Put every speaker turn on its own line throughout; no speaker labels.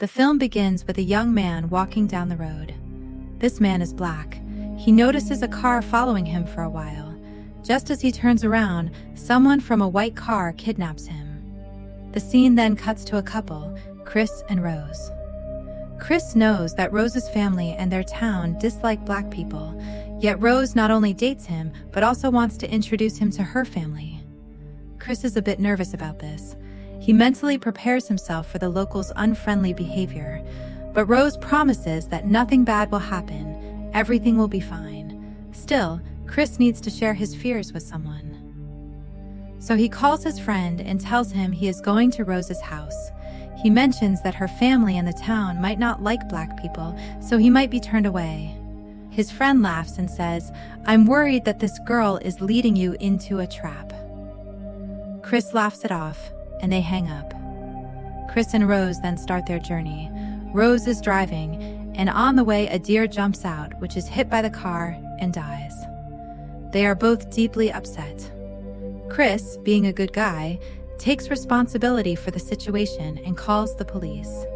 The film begins with a young man walking down the road. This man is black. He notices a car following him for a while. Just as he turns around, someone from a white car kidnaps him. The scene then cuts to a couple, Chris and Rose. Chris knows that Rose's family and their town dislike black people, yet Rose not only dates him, but also wants to introduce him to her family. Chris is a bit nervous about this. He mentally prepares himself for the locals' unfriendly behavior, but Rose promises that nothing bad will happen, everything will be fine. Still, Chris needs to share his fears with someone. So he calls his friend and tells him he is going to Rose's house. He mentions that her family and the town might not like black people, so he might be turned away. His friend laughs and says, "I'm worried that this girl is leading you into a trap." Chris laughs it off, and they hang up. Chris and Rose then start their journey. Rose is driving, and on the way a deer jumps out, which is hit by the car and dies. They are both deeply upset. Chris, being a good guy, takes responsibility for the situation and calls the police.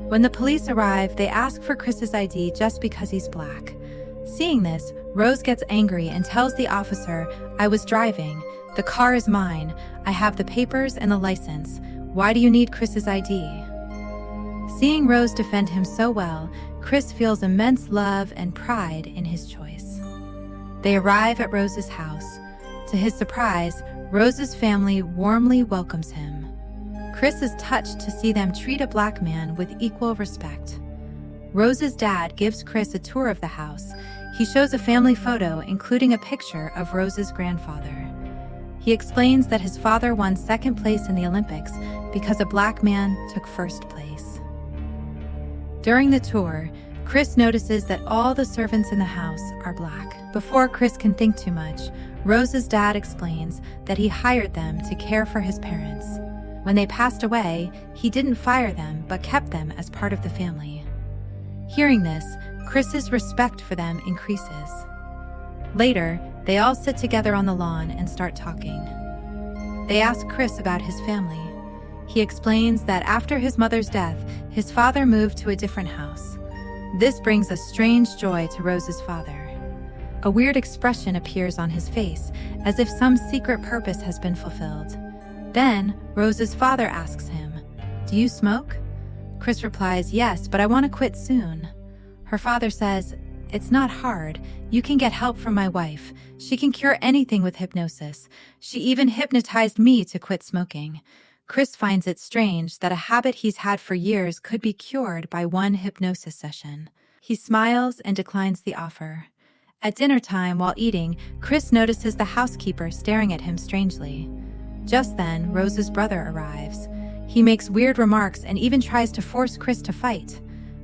When the police arrive, they ask for Chris's ID just because he's black. Seeing this, Rose gets angry and tells the officer, "I was driving. The car is mine. I have the papers and the license. Why do you need Chris's ID?" Seeing Rose defend him so well, Chris feels immense love and pride in his choice. They arrive at Rose's house. To his surprise, Rose's family warmly welcomes him. Chris is touched to see them treat a black man with equal respect. Rose's dad gives Chris a tour of the house. He shows a family photo including a picture of Rose's grandfather. He explains that his father won second place in the Olympics because a black man took first place. During the tour, Chris notices that all the servants in the house are black. Before Chris can think too much, Rose's dad explains that he hired them to care for his parents. When they passed away, he didn't fire them but kept them as part of the family. Hearing this, Chris's respect for them increases. Later, they all sit together on the lawn and start talking. They ask Chris about his family. He explains that after his mother's death, his father moved to a different house. This brings a strange joy to Rose's father. A weird expression appears on his face, as if some secret purpose has been fulfilled. Then, Rose's father asks him, "Do you smoke?" Chris replies, "Yes, but I want to quit soon." Her father says, "It's not hard. You can get help from my wife. She can cure anything with hypnosis. She even hypnotized me to quit smoking." Chris finds it strange that a habit he's had for years could be cured by one hypnosis session. He smiles and declines the offer. At dinner time, while eating, Chris notices the housekeeper staring at him strangely. Just then, Rose's brother arrives. He makes weird remarks and even tries to force Chris to fight.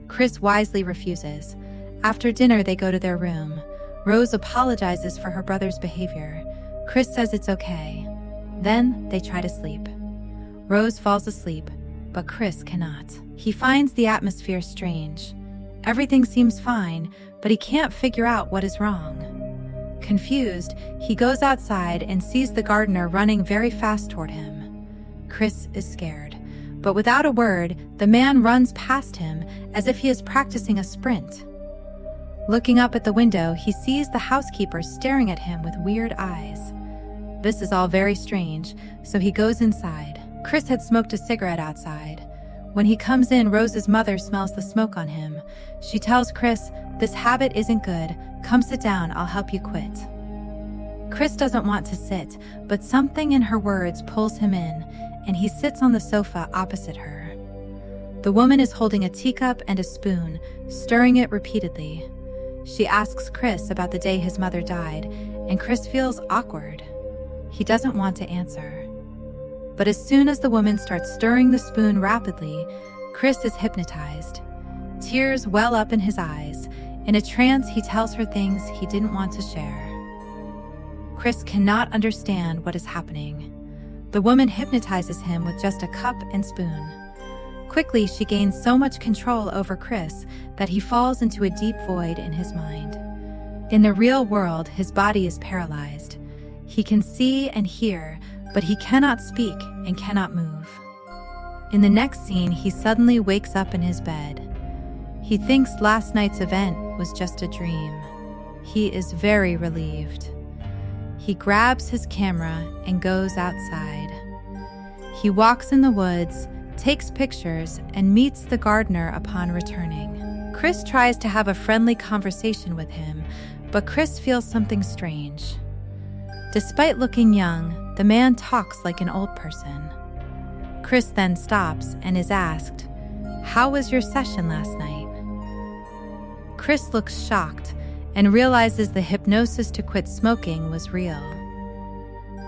Chris wisely refuses. After dinner, they go to their room. Rose apologizes for her brother's behavior. Chris says it's okay. Then, they try to sleep. Rose falls asleep, but Chris cannot. He finds the atmosphere strange. Everything seems fine, but he can't figure out what is wrong. Confused, he goes outside and sees the gardener running very fast toward him. Chris is scared, but without a word, the man runs past him as if he is practicing a sprint. Looking up at the window, he sees the housekeeper staring at him with weird eyes. This is all very strange, so he goes inside. Chris had smoked a cigarette outside. When he comes in, Rose's mother smells the smoke on him. She tells Chris, "This habit isn't good. Come sit down, I'll help you quit." Chris doesn't want to sit, but something in her words pulls him in, and he sits on the sofa opposite her. The woman is holding a teacup and a spoon, stirring it repeatedly. She asks Chris about the day his mother died, and Chris feels awkward. He doesn't want to answer. But as soon as the woman starts stirring the spoon rapidly, Chris is hypnotized. Tears well up in his eyes. In a trance, he tells her things he didn't want to share. Chris cannot understand what is happening. The woman hypnotizes him with just a cup and spoon. Quickly, she gains so much control over Chris that he falls into a deep void in his mind. In the real world, his body is paralyzed. He can see and hear, but he cannot speak and cannot move. In the next scene, he suddenly wakes up in his bed. He thinks last night's event was just a dream. He is very relieved. He grabs his camera and goes outside. He walks in the woods, takes pictures, and meets the gardener upon returning. Chris tries to have a friendly conversation with him, but Chris feels something strange. Despite looking young, the man talks like an old person. Chris then stops and is asked, "How was your session last night?" Chris looks shocked and realizes the hypnosis to quit smoking was real.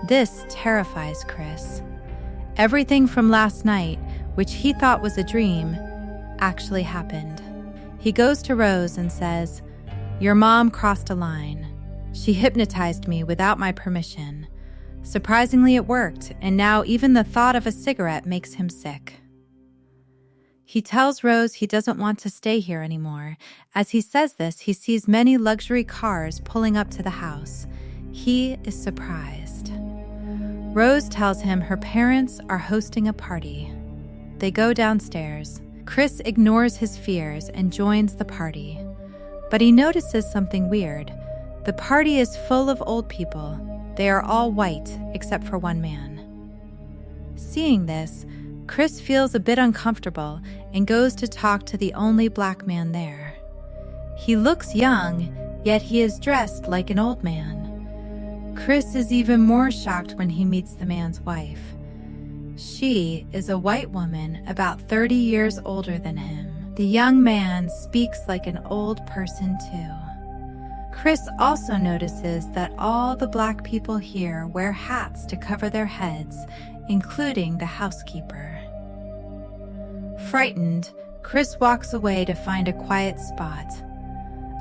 This terrifies Chris. Everything from last night, which he thought was a dream, actually happened. He goes to Rose and says, "Your mom crossed a line. She hypnotized me without my permission. Surprisingly, it worked, and now even the thought of a cigarette makes him sick." He tells Rose he doesn't want to stay here anymore. As he says this, he sees many luxury cars pulling up to the house. He is surprised. Rose tells him her parents are hosting a party. They go downstairs. Chris ignores his fears and joins the party. But he notices something weird. The party is full of old people. They are all white, except for one man. Seeing this, Chris feels a bit uncomfortable and goes to talk to the only black man there. He looks young, yet he is dressed like an old man. Chris is even more shocked when he meets the man's wife. She is a white woman about 30 years older than him. The young man speaks like an old person too. Chris also notices that all the black people here wear hats to cover their heads, including the housekeeper. Frightened, Chris walks away to find a quiet spot.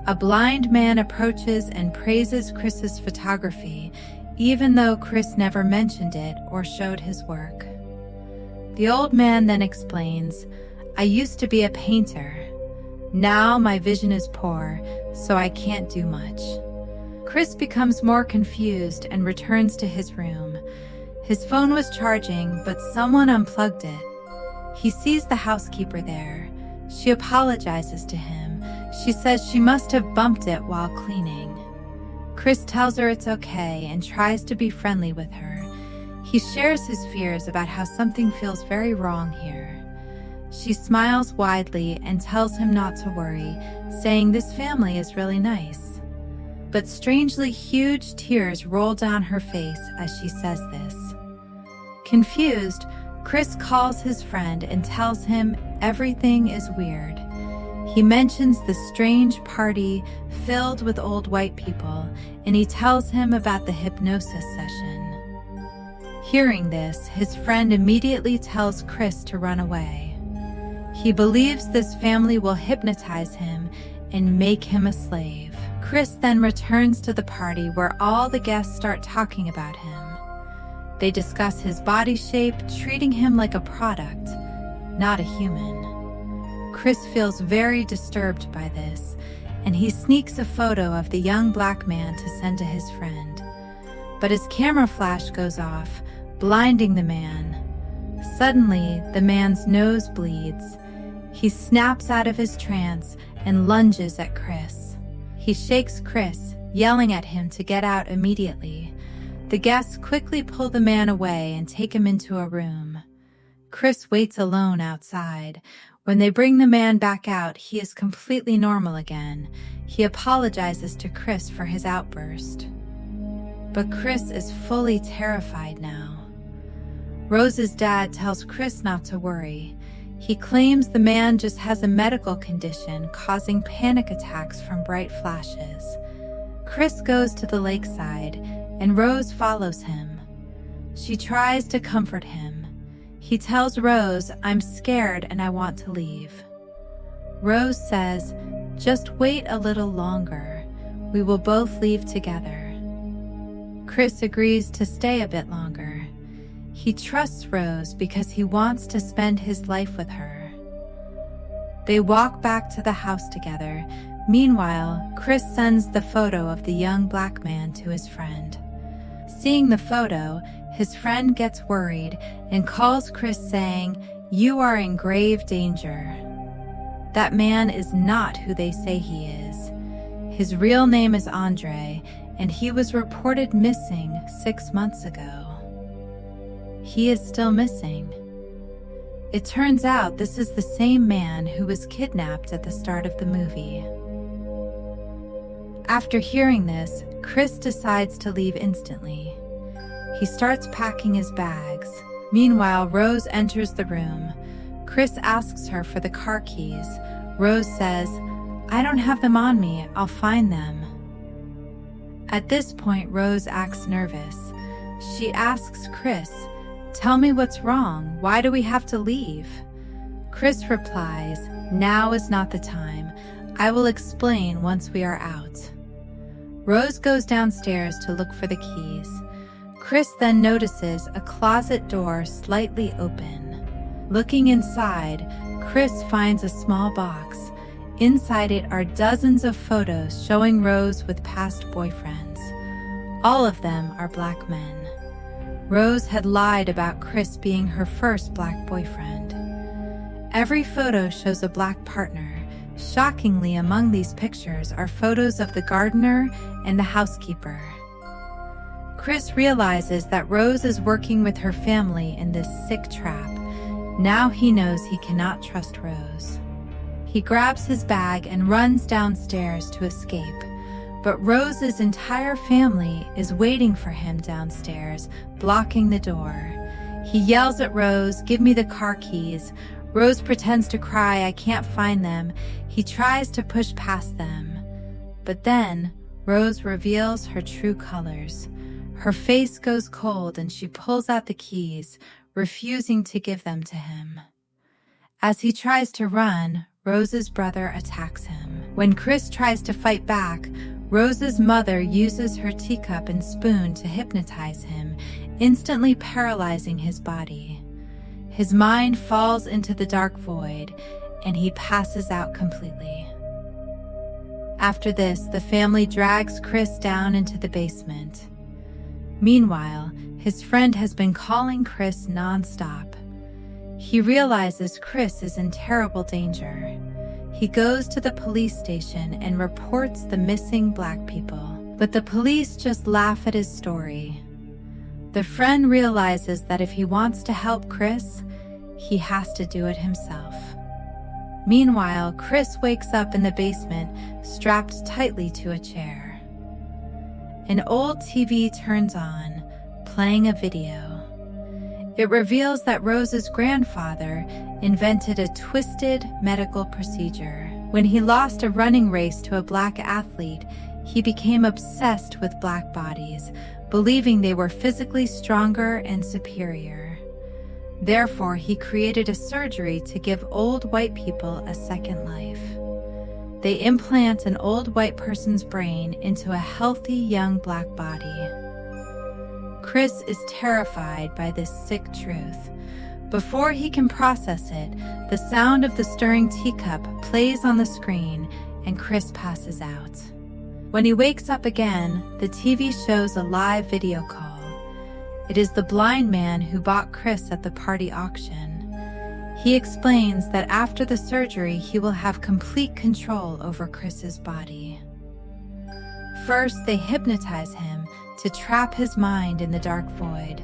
A blind man approaches and praises Chris's photography, even though Chris never mentioned it or showed his work. The old man then explains, "I used to be a painter. Now my vision is poor, so I can't do much." Chris becomes more confused and returns to his room. His phone was charging, but someone unplugged it. He sees the housekeeper there. She apologizes to him. She says she must have bumped it while cleaning. Chris tells her it's okay and tries to be friendly with her. He shares his fears about how something feels very wrong here. She smiles widely and tells him not to worry, saying this family is really nice. But strangely, huge tears roll down her face as she says this. Confused, Chris calls his friend and tells him everything is weird. He mentions the strange party filled with old white people, and he tells him about the hypnosis session. Hearing this, his friend immediately tells Chris to run away. He believes this family will hypnotize him and make him a slave. Chris then returns to the party where all the guests start talking about him. They discuss his body shape, treating him like a product, not a human. Chris feels very disturbed by this, and he sneaks a photo of the young black man to send to his friend. But his camera flash goes off, blinding the man. Suddenly, the man's nose bleeds. He snaps out of his trance and lunges at Chris. He shakes Chris, yelling at him to get out immediately. The guests quickly pull the man away and take him into a room. Chris waits alone outside. When they bring the man back out, he is completely normal again. He apologizes to Chris for his outburst. But Chris is fully terrified now. Rose's dad tells Chris not to worry. He claims the man just has a medical condition causing panic attacks from bright flashes. Chris goes to the lakeside, and Rose follows him. She tries to comfort him. He tells Rose, "I'm scared and I want to leave." Rose says, "Just wait a little longer. We will both leave together." Chris agrees to stay a bit longer. He trusts Rose because he wants to spend his life with her. They walk back to the house together. Meanwhile, Chris sends the photo of the young black man to his friend. Seeing the photo, his friend gets worried and calls Chris saying, "You are in grave danger. That man is not who they say he is. His real name is Andre, and he was reported missing 6 months ago. He is still missing." It turns out this is the same man who was kidnapped at the start of the movie. After hearing this, Chris decides to leave instantly. He starts packing his bags. Meanwhile, Rose enters the room. Chris asks her for the car keys. Rose says, "I don't have them on me, I'll find them." At this point, Rose acts nervous. She asks Chris, "Tell me what's wrong, why do we have to leave?" Chris replies, "Now is not the time. I will explain once we are out." Rose goes downstairs to look for the keys. Chris then notices a closet door slightly open. Looking inside, Chris finds a small box. Inside it are dozens of photos showing Rose with past boyfriends. All of them are black men. Rose had lied about Chris being her first black boyfriend. Every photo shows a black partner. Shockingly, among these pictures are photos of the gardener and the housekeeper. Chris realizes that Rose is working with her family in this sick trap. Now he knows he cannot trust Rose. He grabs his bag and runs downstairs to escape. But Rose's entire family is waiting for him downstairs, blocking the door. He yells at Rose, "Give me the car keys." Rose pretends to cry, "I can't find them." He tries to push past them. But then, Rose reveals her true colors. Her face goes cold and she pulls out the keys, refusing to give them to him. As he tries to run, Rose's brother attacks him. When Chris tries to fight back, Rose's mother uses her teacup and spoon to hypnotize him, instantly paralyzing his body. His mind falls into the dark void, and he passes out completely. After this, the family drags Chris down into the basement. Meanwhile, his friend has been calling Chris nonstop. He realizes Chris is in terrible danger. He goes to the police station and reports the missing black people, but the police just laugh at his story. The friend realizes that if he wants to help Chris, he has to do it himself. Meanwhile, Chris wakes up in the basement, strapped tightly to a chair. An old TV turns on, playing a video. It reveals that Rose's grandfather invented a twisted medical procedure. When he lost a running race to a black athlete, he became obsessed with black bodies, believing they were physically stronger and superior. Therefore, he created a surgery to give old white people a second life. They implant an old white person's brain into a healthy young black body. Chris is terrified by this sick truth. Before he can process it, the sound of the stirring teacup plays on the screen and Chris passes out. When he wakes up again, the TV shows a live video call. It is the blind man who bought Chris at the party auction. He explains that after the surgery, he will have complete control over Chris's body. First, they hypnotize him to trap his mind in the dark void.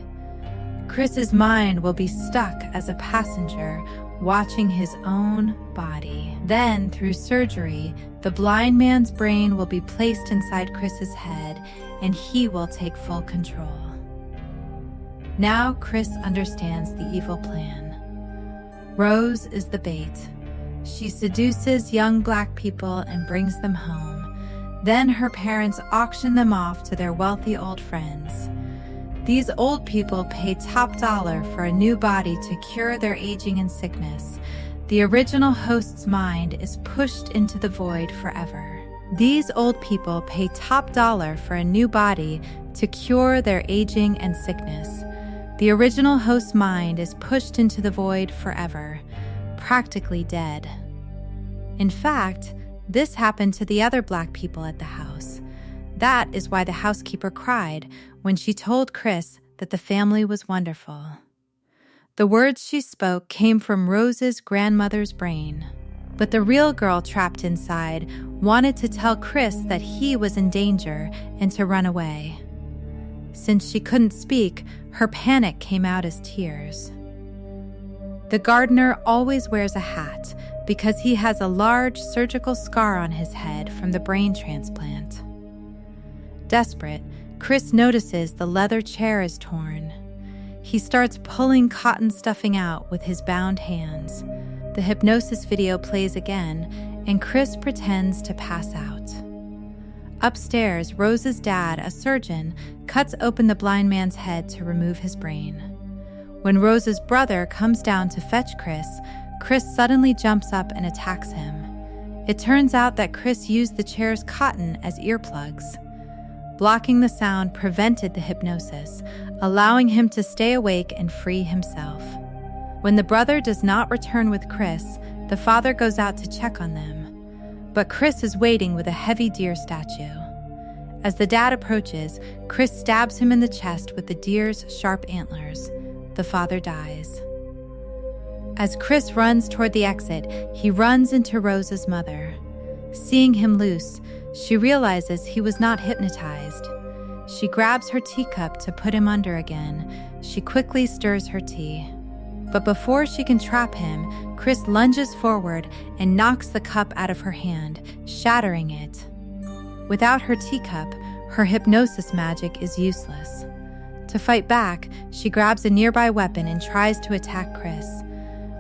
Chris's mind will be stuck as a passenger, watching his own body. Then, through surgery, the blind man's brain will be placed inside Chris's head, and he will take full control. Now Chris understands the evil plan. Rose is the bait. She seduces young black people and brings them home. Then her parents auction them off to their wealthy old friends. These old people pay top dollar for a new body to cure their aging and sickness. The original host's mind is pushed into the void forever. These old people pay top dollar for a new body to cure their aging and sickness. The original host's mind is pushed into the void forever, practically dead. In fact, this happened to the other black people at the house. That is why the housekeeper cried when she told Chris that the family was wonderful. The words she spoke came from Rose's grandmother's brain. But the real girl trapped inside wanted to tell Chris that he was in danger and to run away. Since she couldn't speak, her panic came out as tears. The gardener always wears a hat because he has a large surgical scar on his head from the brain transplant. Desperate, Chris notices the leather chair is torn. He starts pulling cotton stuffing out with his bound hands. The hypnosis video plays again, and Chris pretends to pass out. Upstairs, Rose's dad, a surgeon, cuts open the blind man's head to remove his brain. When Rose's brother comes down to fetch Chris, Chris suddenly jumps up and attacks him. It turns out that Chris used the chair's cotton as earplugs. Blocking the sound prevented the hypnosis, allowing him to stay awake and free himself. When the brother does not return with Chris, the father goes out to check on them. But Chris is waiting with a heavy deer statue. As the dad approaches, Chris stabs him in the chest with the deer's sharp antlers. The father dies. As Chris runs toward the exit, he runs into Rose's mother. Seeing him loose, she realizes he was not hypnotized. She grabs her teacup to put him under again. She quickly stirs her tea. But before she can trap him, Chris lunges forward and knocks the cup out of her hand, shattering it. Without her teacup, her hypnosis magic is useless. To fight back, she grabs a nearby weapon and tries to attack Chris.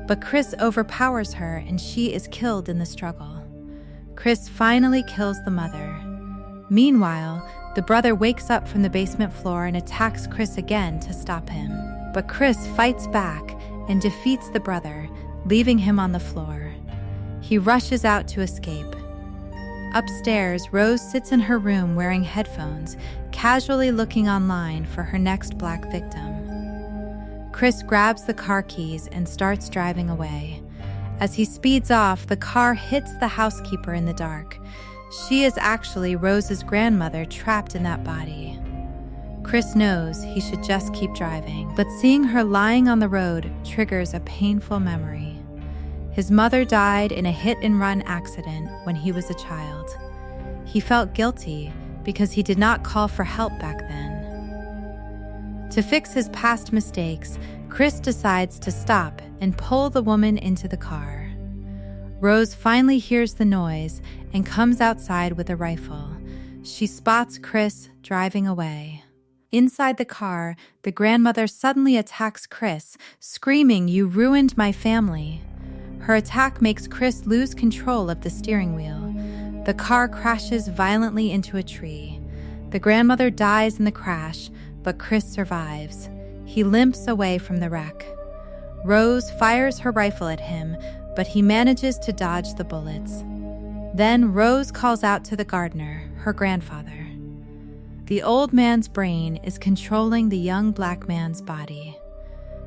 But Chris overpowers her and she is killed in the struggle. Chris finally kills the mother. Meanwhile, the brother wakes up from the basement floor and attacks Chris again to stop him. But Chris fights back and defeats the brother, leaving him on the floor. He rushes out to escape. Upstairs, Rose sits in her room wearing headphones, casually looking online for her next black victim. Chris grabs the car keys and starts driving away. As he speeds off, the car hits the housekeeper in the dark. She is actually Rose's grandmother trapped in that body. Chris knows he should just keep driving, but seeing her lying on the road triggers a painful memory. His mother died in a hit-and-run accident when he was a child. He felt guilty because he did not call for help back then. To fix his past mistakes, Chris decides to stop and pull the woman into the car. Rose finally hears the noise and comes outside with a rifle. She spots Chris driving away. Inside the car, the grandmother suddenly attacks Chris, screaming, "You ruined my family." Her attack makes Chris lose control of the steering wheel. The car crashes violently into a tree. The grandmother dies in the crash, but Chris survives. He limps away from the wreck. Rose fires her rifle at him, but he manages to dodge the bullets. Then Rose calls out to the gardener, her grandfather. The old man's brain is controlling the young black man's body.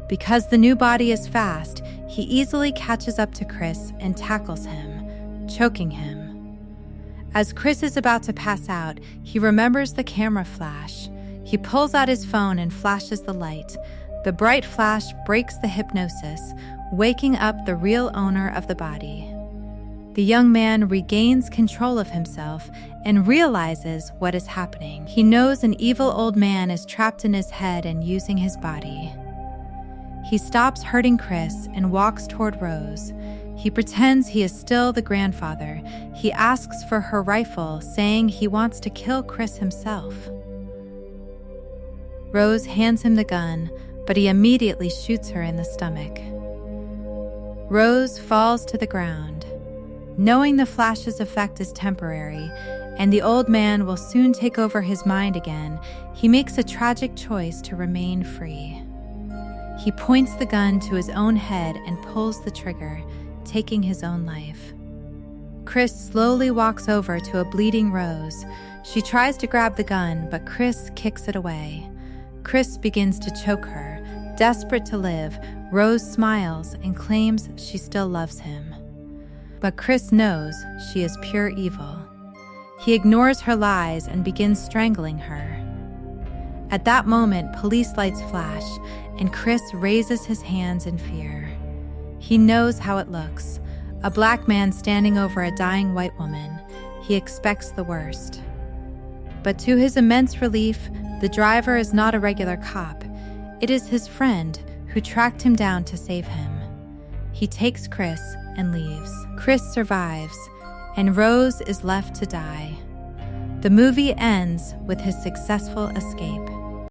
Because the new body is fast, he easily catches up to Chris and tackles him, choking him. As Chris is about to pass out, he remembers the camera flash. He pulls out his phone and flashes the light. The bright flash breaks the hypnosis, waking up the real owner of the body. The young man regains control of himself and realizes what is happening. He knows an evil old man is trapped in his head and using his body. He stops hurting Chris and walks toward Rose. He pretends he is still the grandfather. He asks for her rifle, saying he wants to kill Chris himself. Rose hands him the gun, but he immediately shoots her in the stomach. Rose falls to the ground. Knowing the flash's effect is temporary, and the old man will soon take over his mind again, he makes a tragic choice to remain free. He points the gun to his own head and pulls the trigger, taking his own life. Chris slowly walks over to a bleeding Rose. She tries to grab the gun, but Chris kicks it away. Chris begins to choke her. Desperate to live, Rose smiles and claims she still loves him. But Chris knows she is pure evil. He ignores her lies and begins strangling her. At that moment, police lights flash, and Chris raises his hands in fear. He knows how it looks. A black man standing over a dying white woman. He expects the worst. But to his immense relief, the driver is not a regular cop. It is his friend who tracked him down to save him. He takes Chris and leaves. Chris survives, and Rose is left to die. The movie ends with his successful escape.